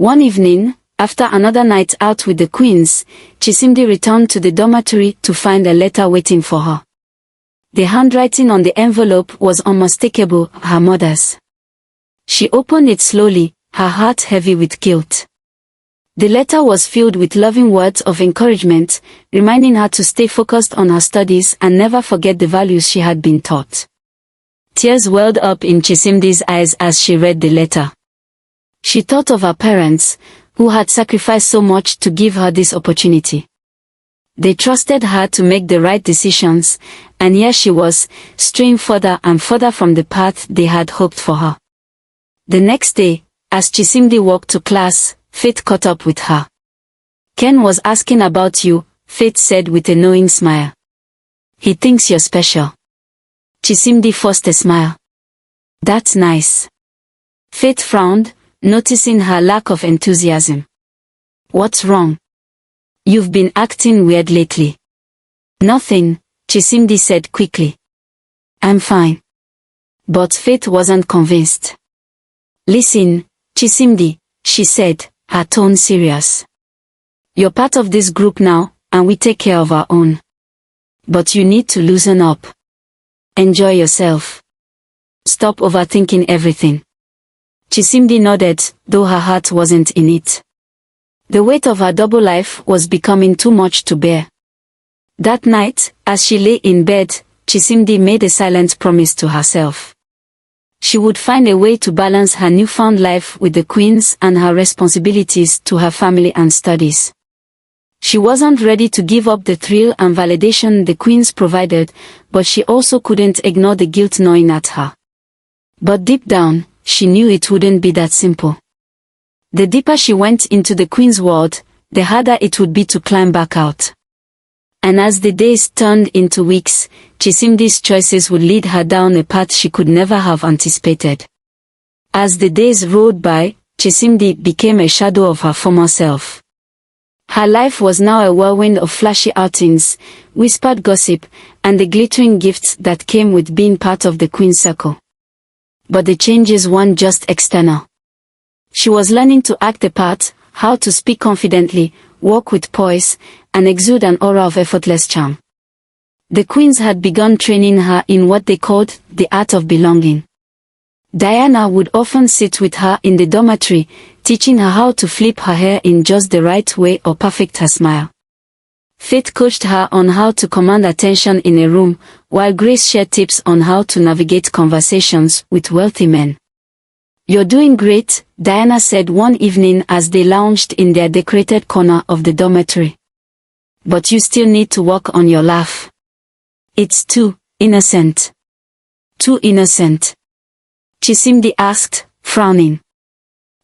One evening, after another night out with the queens, Chisimdi returned to the dormitory to find a letter waiting for her. The handwriting on the envelope was unmistakable, her mother's. She opened it slowly, her heart heavy with guilt. The letter was filled with loving words of encouragement, reminding her to stay focused on her studies and never forget the values she had been taught. Tears welled up in Chisimdi's eyes as she read the letter. She thought of her parents, who had sacrificed so much to give her this opportunity. They trusted her to make the right decisions, and here she was, straying further and further from the path they had hoped for her. The next day, as Chisimdi walked to class, Faith caught up with her. "Ken was asking about you," Faith said with a knowing smile. "He thinks you're special." Chisimdi forced a smile. "That's nice." Faith frowned, noticing her lack of enthusiasm. "What's wrong? You've been acting weird lately." "Nothing," Chisimdi said quickly. "I'm fine." But Faith wasn't convinced. "Listen, Chisimdi," she said, her tone serious. "You're part of this group now, and we take care of our own. But you need to loosen up. Enjoy yourself. Stop overthinking everything." Chisimdi nodded, though her heart wasn't in it. The weight of her double life was becoming too much to bear. That night, as she lay in bed, Chisimdi made a silent promise to herself. She would find a way to balance her newfound life with the queens and her responsibilities to her family and studies. She wasn't ready to give up the thrill and validation the queens provided, but she also couldn't ignore the guilt gnawing at her. But deep down, she knew it wouldn't be that simple. The deeper she went into the queen's world, the harder it would be to climb back out. And as the days turned into weeks, Chisimdi's choices would lead her down a path she could never have anticipated. As the days rolled by, Chisimdi became a shadow of her former self. Her life was now a whirlwind of flashy outings, whispered gossip, and the glittering gifts that came with being part of the queen's circle. But the changes weren't just external. She was learning to act the part, how to speak confidently, walk with poise, and exude an aura of effortless charm. The queens had begun training her in what they called the art of belonging. Diana would often sit with her in the dormitory, teaching her how to flip her hair in just the right way or perfect her smile. Faith coached her on how to command attention in a room, while Grace shared tips on how to navigate conversations with wealthy men. "You're doing great," Diana said one evening as they lounged in their decorated corner of the dormitory. "But you still need to work on your laugh. It's too innocent." "Too innocent?" Chisimdi asked, frowning.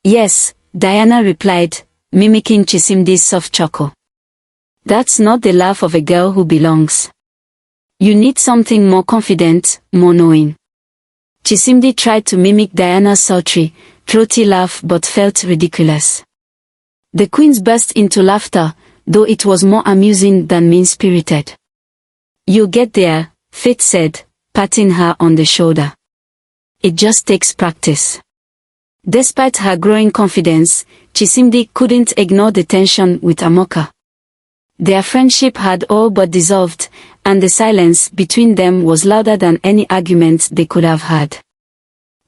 "Yes," Diana replied, mimicking Chisimdi's soft chuckle. "That's not the laugh of a girl who belongs. You need something more confident, more knowing." Chisimdi tried to mimic Diana's sultry, throaty laugh but felt ridiculous. The queens burst into laughter, though it was more amusing than mean-spirited. "You'll get there," Faith said, patting her on the shoulder. "It just takes practice." Despite her growing confidence, Chisimdi couldn't ignore the tension with Amoka. Their friendship had all but dissolved, and the silence between them was louder than any argument they could have had.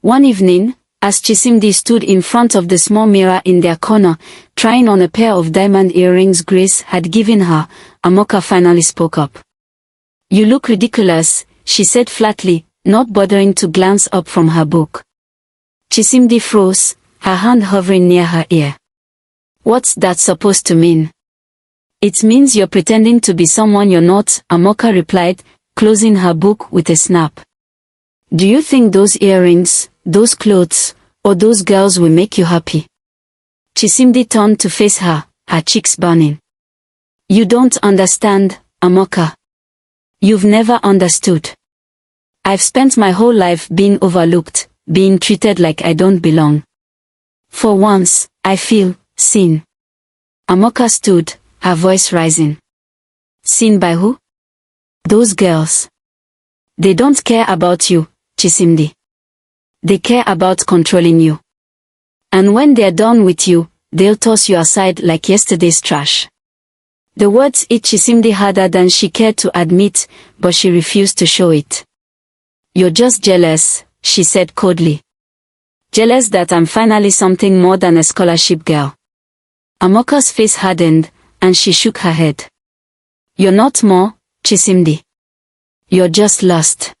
One evening, as Chisimdi stood in front of the small mirror in their corner, trying on a pair of diamond earrings Grace had given her, Amoka finally spoke up. "You look ridiculous," she said flatly, not bothering to glance up from her book. Chisimdi froze, her hand hovering near her ear. "What's that supposed to mean?" "It means you're pretending to be someone you're not," Amoka replied, closing her book with a snap. "Do you think those earrings, those clothes, or those girls will make you happy?" Chisimdi turned to face her, her cheeks burning. "You don't understand, Amoka. You've never understood. I've spent my whole life being overlooked, being treated like I don't belong. For once, I feel seen." Amoka stood, her voice rising. "Seen by who?" "Those girls. They don't care about you, Chisimdi. They care about controlling you. And when they're done with you, they'll toss you aside like yesterday's trash. The words hit Chisimdi harder than she cared to admit, but she refused to show it. You're just jealous, she said coldly. Jealous that I'm finally something more than a scholarship girl. Amoka's face hardened, and she shook her head. You're not more, Chisimdi. You're just lost.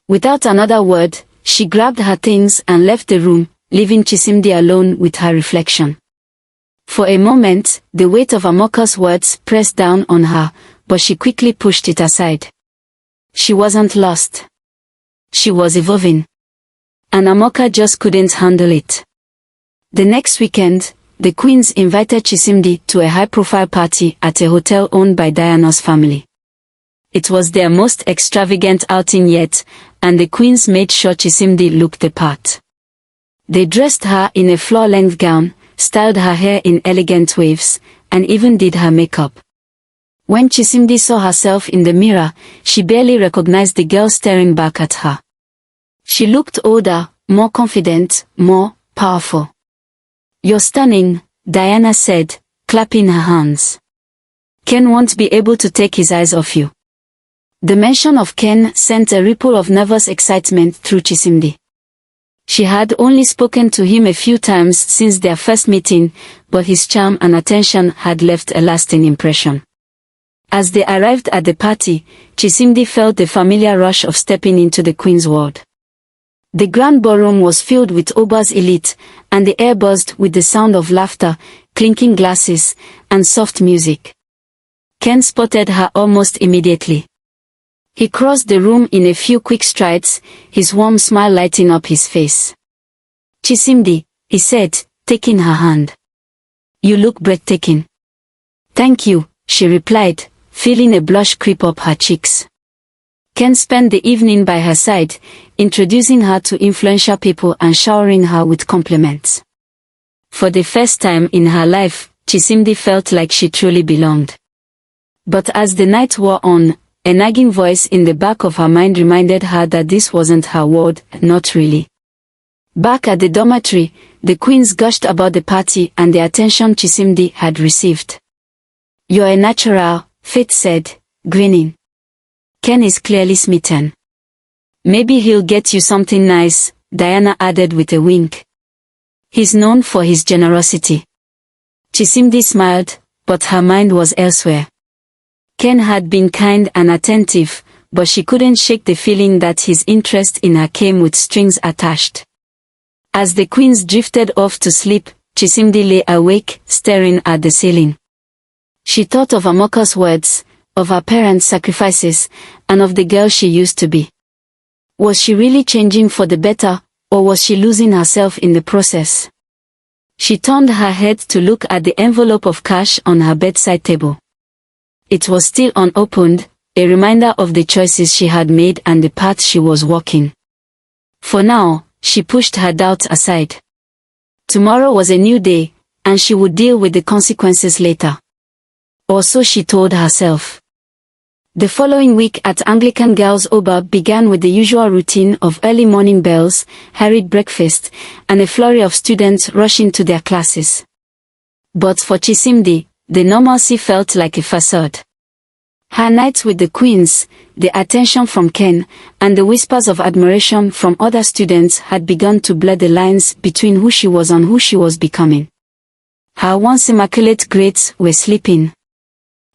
Without another word, she grabbed her things and left the room, leaving Chisimdi alone with her reflection. For a moment, the weight of Amoka's words pressed down on her, but she quickly pushed it aside. She wasn't lost. She was evolving. And Amoka just couldn't handle it. The next weekend, the queens invited Chisimdi to a high-profile party at a hotel owned by Diana's family. It was their most extravagant outing yet, and the queens made sure Chisimdi looked the part. They dressed her in a floor-length gown, styled her hair in elegant waves, and even did her makeup. When Chisimdi saw herself in the mirror, she barely recognized the girl staring back at her. She looked older, more confident, more powerful. You're stunning, Diana said, clapping her hands. Ken won't be able to take his eyes off you. The mention of Ken sent a ripple of nervous excitement through Chisimdi. She had only spoken to him a few times since their first meeting, but his charm and attention had left a lasting impression. As they arrived at the party, Chisimdi felt the familiar rush of stepping into the queen's world. The grand ballroom was filled with Oba's elite, and the air buzzed with the sound of laughter, clinking glasses, and soft music. Ken spotted her almost immediately. He crossed the room in a few quick strides, his warm smile lighting up his face. Chisimdi, he said, taking her hand. You look breathtaking. Thank you, she replied, feeling a blush creep up her cheeks. Ken spent the evening by her side, introducing her to influential people and showering her with compliments. For the first time in her life, Chisimdi felt like she truly belonged. But as the night wore on, a nagging voice in the back of her mind reminded her that this wasn't her world, not really. Back at the dormitory, the queens gushed about the party and the attention Chisimdi had received. You're a natural, Faith said, grinning. Ken is clearly smitten. Maybe he'll get you something nice, Diana added with a wink. He's known for his generosity. Chisimdi smiled, but her mind was elsewhere. Ken had been kind and attentive, but she couldn't shake the feeling that his interest in her came with strings attached. As the queens drifted off to sleep, Chisimdi lay awake, staring at the ceiling. She thought of Amoka's words, of her parents' sacrifices, and of the girl she used to be. Was she really changing for the better, or was she losing herself in the process? She turned her head to look at the envelope of cash on her bedside table. It was still unopened, a reminder of the choices she had made and the path she was walking. For now, she pushed her doubts aside. Tomorrow was a new day, and she would deal with the consequences later. Or so she told herself. The following week at Anglican Girls' Oba began with the usual routine of early morning bells, hurried breakfast, and a flurry of students rushing to their classes. But for Chisimdi, the normalcy felt like a facade. Her nights with the queens, the attention from Ken, and the whispers of admiration from other students had begun to blur the lines between who she was and who she was becoming. Her once immaculate grades were slipping.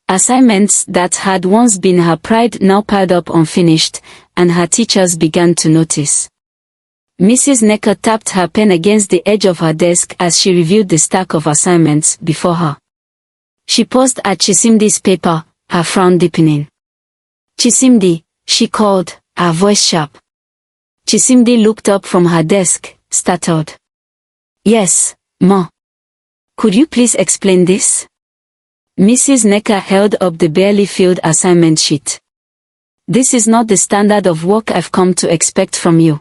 Assignments that had once been her pride now piled up unfinished, and her teachers began to notice. Mrs. Necker tapped her pen against the edge of her desk as she reviewed the stack of assignments before her. She paused at Chisimdi's paper, her frown deepening. Chisimdi, she called, her voice sharp. Chisimdi looked up from her desk, startled. Yes, Ma. Could you please explain this? Mrs. Necker held up the barely filled assignment sheet. This is not the standard of work I've come to expect from you.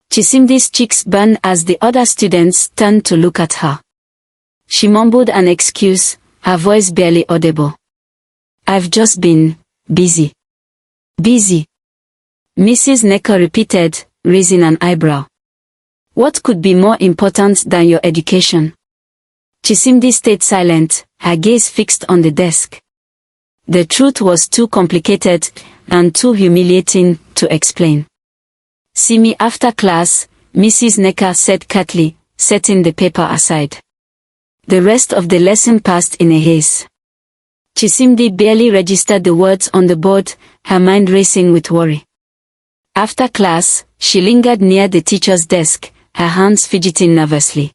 Chisimdi's cheeks burned as the other students turned to look at her. She mumbled an excuse, her voice barely audible. I've just been busy. Busy. Mrs. Necker repeated, raising an eyebrow. What could be more important than your education? Chisimdi stayed silent, her gaze fixed on the desk. The truth was too complicated and too humiliating to explain. "See me after class," Mrs. Necker said curtly, setting the paper aside. The rest of the lesson passed in a haze. Chisimdi barely registered the words on the board, her mind racing with worry. After class, she lingered near the teacher's desk, her hands fidgeting nervously.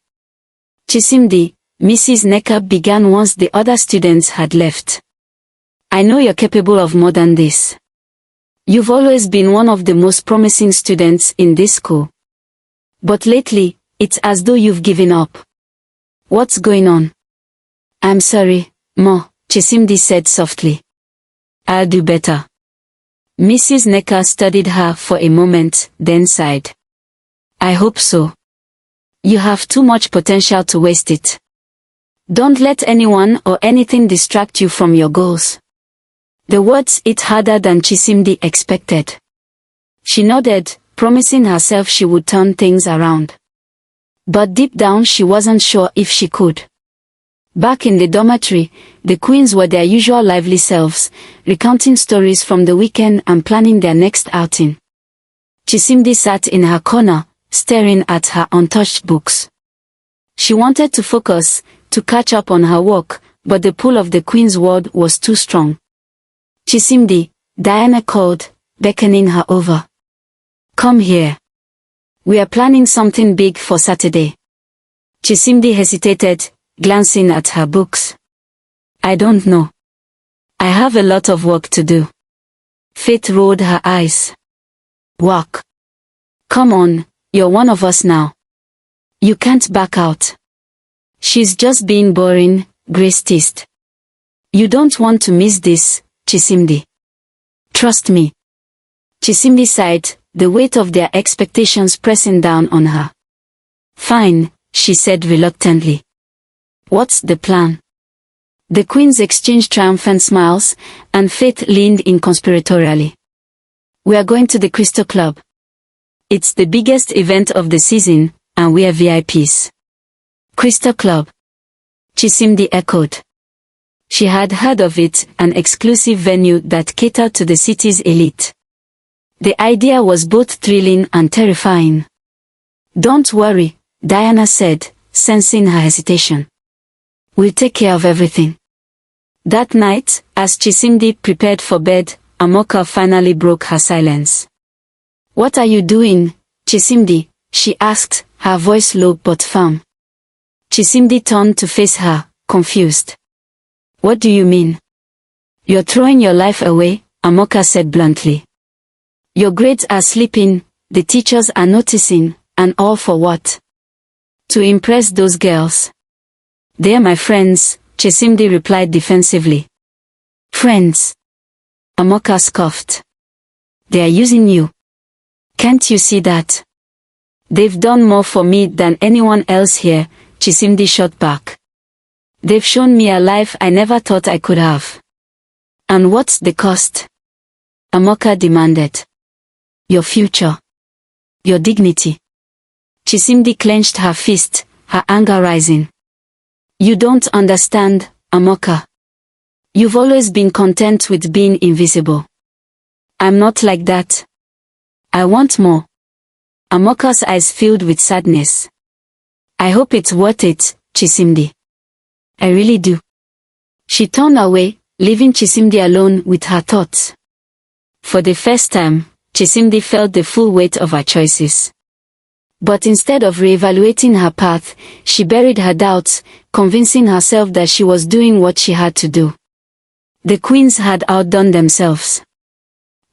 "Chisimdi," Mrs. Necker began once the other students had left. "I know you're capable of more than this. You've always been one of the most promising students in this school. But lately, it's as though you've given up. What's going on?" "I'm sorry, Ma," Chisimdi said softly. "I'll do better." Mrs. Necker studied her for a moment, then sighed. "I hope so. You have too much potential to waste it. Don't let anyone or anything distract you from your goals." The words hit harder than Chisimdi expected. She nodded, promising herself she would turn things around. But deep down she wasn't sure if she could. Back in the dormitory, the queens were their usual lively selves, recounting stories from the weekend and planning their next outing. Chisimdi sat in her corner, staring at her untouched books. She wanted to focus, to catch up on her work, but the pull of the queen's word was too strong. "Chisimdi," Diana called, beckoning her over. "Come here. We are planning something big for Saturday." Chisimdi hesitated, glancing at her books. "I don't know. I have a lot of work to do." Faith rolled her eyes. "Work? Come on, you're one of us now. You can't back out." "She's just being boring," Grace teased. "You don't want to miss this, Chisimdi. Trust me." Chisimdi sighed, the weight of their expectations pressing down on her. "Fine," she said reluctantly. "What's the plan?" The queens exchanged triumphant smiles, and Faith leaned in conspiratorially. "We are going to the Crystal Club. It's the biggest event of the season, and we are VIPs." "Crystal Club?" Chisimdi echoed. She had heard of it, an exclusive venue that catered to the city's elite. The idea was both thrilling and terrifying. "Don't worry," Diana said, sensing her hesitation. "We'll take care of everything." That night, as Chisimdi prepared for bed, Amoka finally broke her silence. "What are you doing, Chisimdi?" she asked, her voice low but firm. Chisimdi turned to face her, confused. "What do you mean?" "You're throwing your life away," Amoka said bluntly. "Your grades are slipping, the teachers are noticing, and all for what? To impress those girls." "They're my friends," Chisimdi replied defensively. "Friends?" Amoka scoffed. "They are using you. Can't you see that?" "They've done more for me than anyone else here," Chisimdi shot back. "They've shown me a life I never thought I could have." "And what's the cost?" Amoka demanded. "Your future. Your dignity." Chisimdi clenched her fist, her anger rising. "You don't understand, Amoka. You've always been content with being invisible. I'm not like that. I want more." Amoka's eyes filled with sadness. "I hope it's worth it, Chisimdi. I really do." She turned away, leaving Chisimdi alone with her thoughts. For the first time, Chisimdi felt the full weight of her choices. But instead of reevaluating her path, she buried her doubts, convincing herself that she was doing what she had to do. The queens had outdone themselves.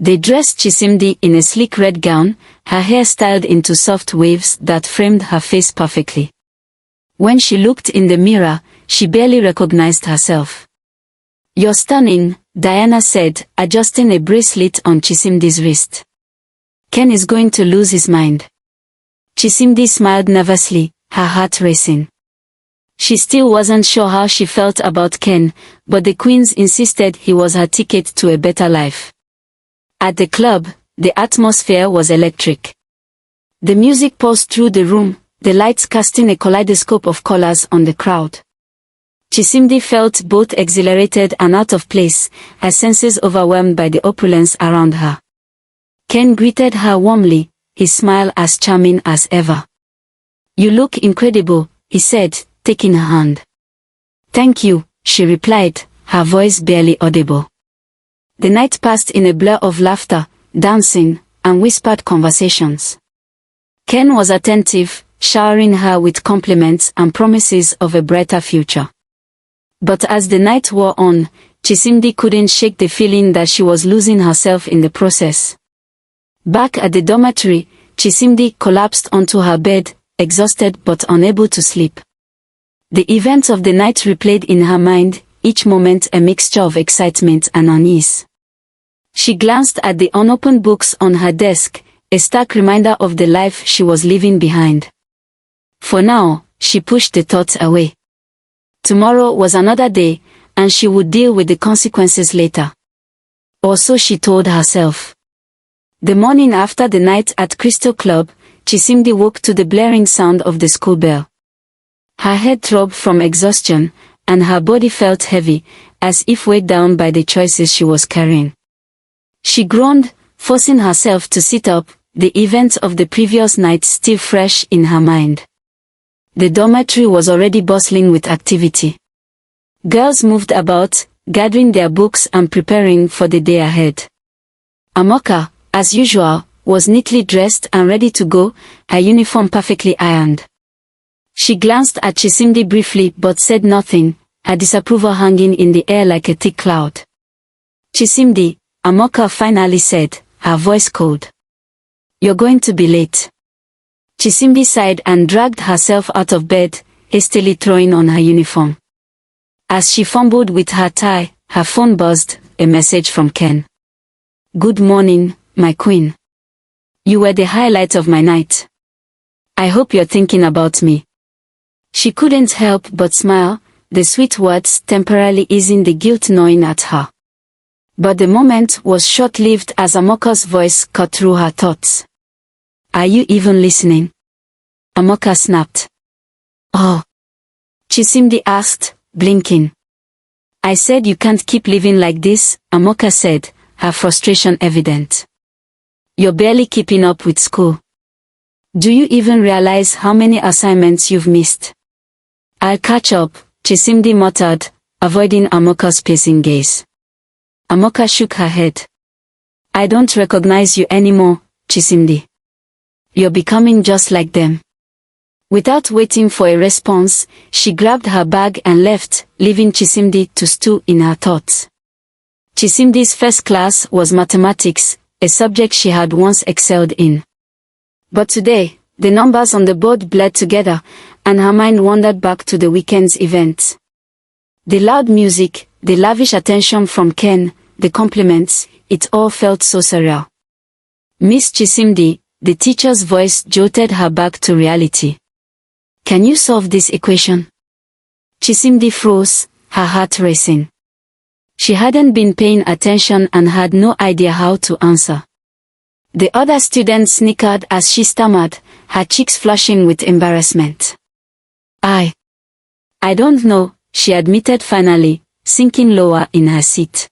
They dressed Chisimdi in a sleek red gown, her hair styled into soft waves that framed her face perfectly. When she looked in the mirror, she barely recognized herself. "You're stunning," Diana said, adjusting a bracelet on Chisimdi's wrist. "Ken is going to lose his mind." Chisimdi smiled nervously, her heart racing. She still wasn't sure how she felt about Ken, but the queens insisted he was her ticket to a better life. At the club, the atmosphere was electric. The music pulsed through the room, the lights casting a kaleidoscope of colors on the crowd. Chisimdi felt both exhilarated and out of place, her senses overwhelmed by the opulence around her. Ken greeted her warmly, his smile as charming as ever. "You look incredible," he said, taking her hand. "Thank you," she replied, her voice barely audible. The night passed in a blur of laughter, dancing, and whispered conversations. Ken was attentive, showering her with compliments and promises of a brighter future. But as the night wore on, Chisimdi couldn't shake the feeling that she was losing herself in the process. Back at the dormitory, Chisimdi collapsed onto her bed, exhausted but unable to sleep. The events of the night replayed in her mind, each moment a mixture of excitement and unease. She glanced at the unopened books on her desk, a stark reminder of the life she was leaving behind. For now, she pushed the thoughts away. Tomorrow was another day, and she would deal with the consequences later. Or so she told herself. The morning after the night at Crystal Club, Chisimdi woke to the blaring sound of the school bell. Her head throbbed from exhaustion, and her body felt heavy, as if weighed down by the choices she was carrying. She groaned, forcing herself to sit up, the events of the previous night still fresh in her mind. The dormitory was already bustling with activity. Girls moved about, gathering their books and preparing for the day ahead. Amoka, as usual, was neatly dressed and ready to go, her uniform perfectly ironed. She glanced at Chisimdi briefly but said nothing, her disapproval hanging in the air like a thick cloud. "Chisimdi," Amoka finally said, her voice cold. "You're going to be late." Chisimdi sighed and dragged herself out of bed, hastily throwing on her uniform. As she fumbled with her tie, her phone buzzed, a message from Ken. "Good morning, my queen. You were the highlight of my night. I hope you're thinking about me." She couldn't help but smile, the sweet words temporarily easing the guilt gnawing at her. But the moment was short-lived as Amoka's voice cut through her thoughts. "Are you even listening?" Amoka snapped. "Oh," Chisimdi asked, blinking. "I said you can't keep living like this," Amoka said, her frustration evident. "You're barely keeping up with school. Do you even realize how many assignments you've missed?" "I'll catch up," Chisimdi muttered, avoiding Amoka's piercing gaze. Amoka shook her head. "I don't recognize you anymore, Chisimdi. You're becoming just like them." Without waiting for a response, she grabbed her bag and left, leaving Chisimdi to stew in her thoughts. Chisimdi's first class was mathematics, a subject she had once excelled in. But today, the numbers on the board blurred together, and her mind wandered back to the weekend's events. The loud music, the lavish attention from Ken, the compliments, it all felt so surreal. "Miss Chisimdi," the teacher's voice jolted her back to reality. "Can you solve this equation?" Chisimdi froze, her heart racing. She hadn't been paying attention and had no idea how to answer. The other students snickered as she stammered, her cheeks flushing with embarrassment. I don't know," she admitted finally, sinking lower in her seat.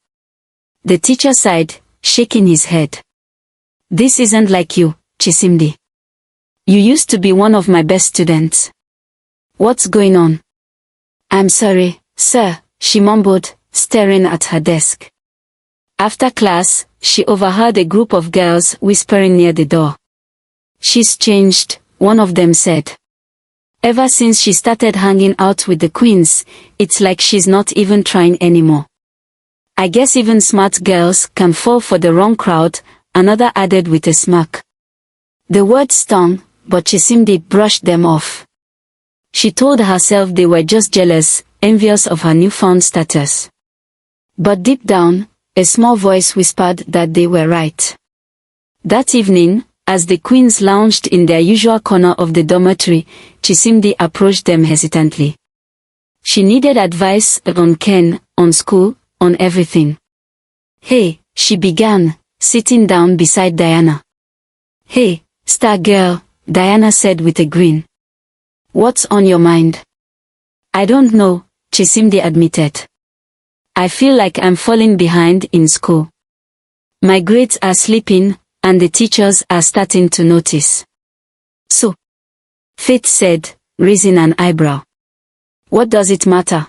The teacher sighed, shaking his head. "This isn't like you, Chisimdi. You used to be one of my best students. What's going on?" "I'm sorry, sir," she mumbled, staring at her desk. After class, she overheard a group of girls whispering near the door. "She's changed," one of them said. "Ever since she started hanging out with the queens, it's like she's not even trying anymore. I guess even smart girls can fall for the wrong crowd," another added with a smirk. The words stung, but Chisimdi brushed them off. She told herself they were just jealous, envious of her newfound status. But deep down, a small voice whispered that they were right. That evening, as the queens lounged in their usual corner of the dormitory, Chisimdi approached them hesitantly. She needed advice on Ken, on school, on everything. "Hey," she began, sitting down beside Diana. "Hey, star girl," Diana said with a grin. "What's on your mind?" "I don't know," Chisimdi admitted. I feel like I'm falling behind in school. My grades are slipping, and the teachers are starting to notice. So, Faith said, raising an eyebrow. What does it matter?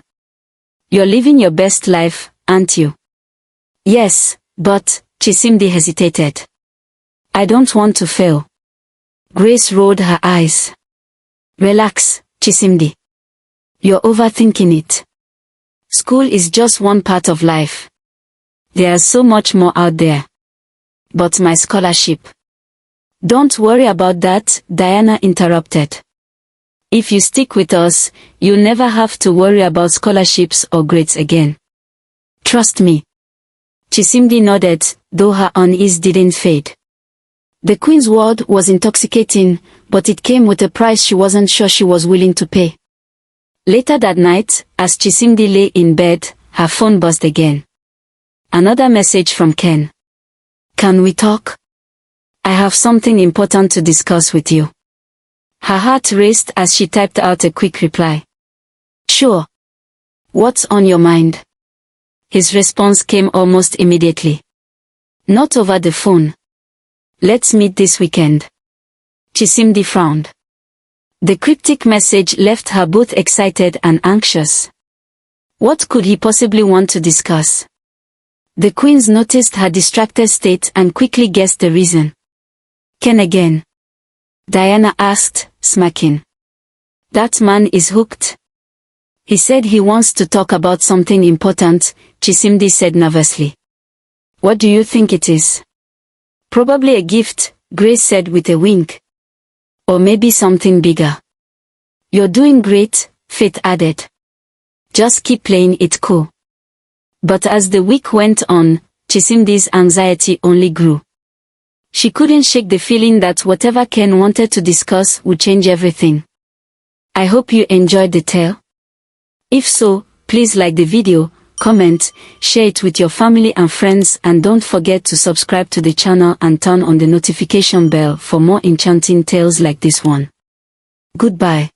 You're living your best life, aren't you? Yes, but, Chisimdi hesitated. I don't want to fail. Grace rolled her eyes. Relax, Chisimdi. You're overthinking it. School is just one part of life. There's so much more out there. But my scholarship. Don't worry about that, Diana interrupted. If you stick with us, you'll never have to worry about scholarships or grades again. Trust me. Chisimdi nodded, though her unease didn't fade. The Queen's word was intoxicating, but it came with a price she wasn't sure she was willing to pay. Later that night, as Chisimdi lay in bed, her phone buzzed again. Another message from Ken. Can we talk? I have something important to discuss with you. Her heart raced as she typed out a quick reply. Sure. What's on your mind? His response came almost immediately. Not over the phone. Let's meet this weekend. Chisimdi frowned. The cryptic message left her both excited and anxious. What could he possibly want to discuss? The queens noticed her distracted state and quickly guessed the reason. Ken again? Diana asked, smirking. That man is hooked. He said he wants to talk about something important, Chisimdi said nervously. What do you think it is? Probably a gift, Grace said with a wink. Or maybe something bigger. You're doing great, Faith added. Just keep playing it cool. But as the week went on, Chisimdi's anxiety only grew. She couldn't shake the feeling that whatever Ken wanted to discuss would change everything. I hope you enjoyed the tale. If so, please like the video, comment, share it with your family and friends, and don't forget to subscribe to the channel and turn on the notification bell for more enchanting tales like this one. Goodbye.